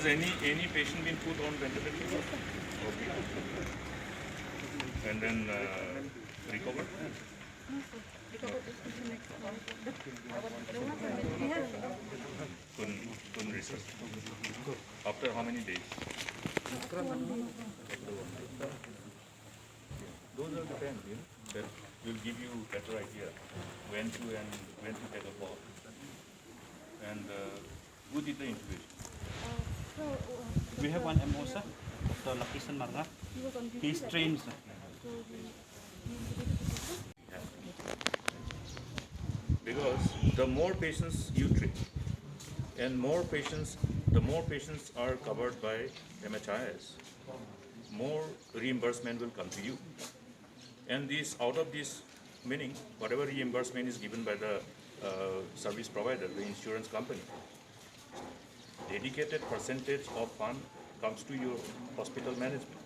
Has any patient been put on ventilator? Okay. And then recovered? Couldn't research. After how many days? Those are the times, that will give you better idea when to take a call. And who did the intubation? We have one MO, sir, Dr. Lakisan Marga. He's trained, sir. Because the more patients you treat, and the more patients are covered by MHIS, more reimbursement will come to you. And out of this, meaning whatever reimbursement is given by the service provider, the insurance company, dedicated percentage of fund comes to your hospital management.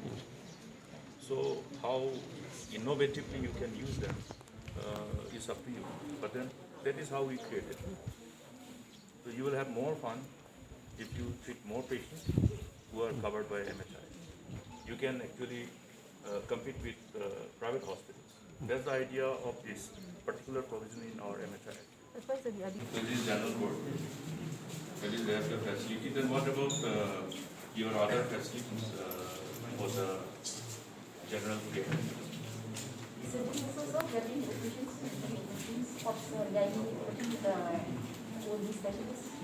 So how innovatively you can use them is up to you. But then that is how we create it. So you will have more fun if you treat more patients who are covered by MHI. You can actually compete with private hospitals. That's the idea of this particular provision in our MHI. This is general ward. That is, they have the facility. Then what about your other facilities for the general care? So this is also having patients of the OD specialists.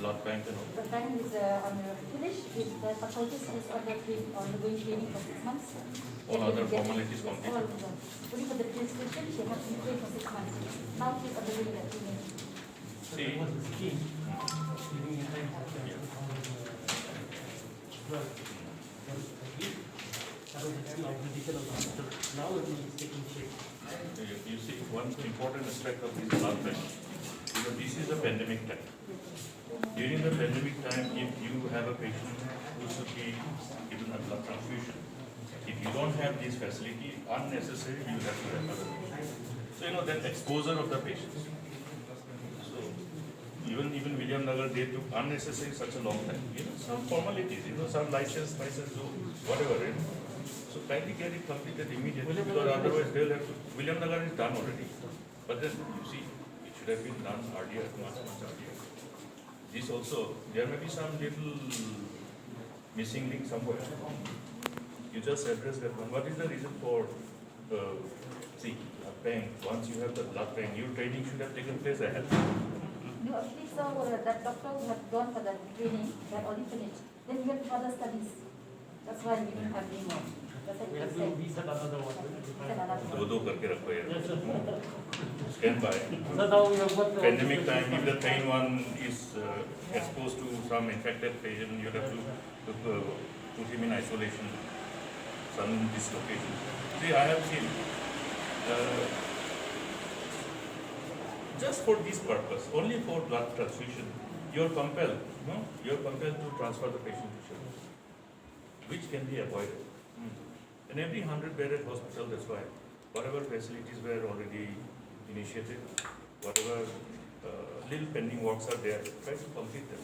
Blood bank and all. The bank is on the finish. The pathologist is undergoing training for 6 months. All other formalities completed. All of them. Only for the prescription, she has been trained for 6 months. Now she is undergoing that training. See, you see, one important aspect of this blood bank, this is a pandemic time. During the pandemic time, if you have a patient who should be given a blood transfusion, if you don't have this facility, unnecessarily you have to refer the patient. So that exposure of the patients. So even William Nagar, they took unnecessary such a long time. Some formalities, some license, whatever. So kindly get it completed immediately, because otherwise they'll have to. William Nagar is done already, but then you see, it should have been done earlier, much earlier. This also, there may be some little missing link somewhere. You just address that one. What is the reason for, see, blood bank? Once you have the blood bank, your training should have taken place ahead. No, actually, so that doctor who had gone for the training, they had already finished. Then we have further studies. That's why we don't have any more. We have to reset another one. दो करके रखो यार. Stand by. So now we have got the Pandemic time, if the trained one is exposed to some infected patient, you have to put him in isolation, some dislocation. See, I have seen, just for this purpose, only for blood transfusion, you're compelled to transfer the patient to shelter, which can be avoided. In every 100-bedded hospital, that's why whatever facilities were already initiated, whatever little pending works are there, try to complete them.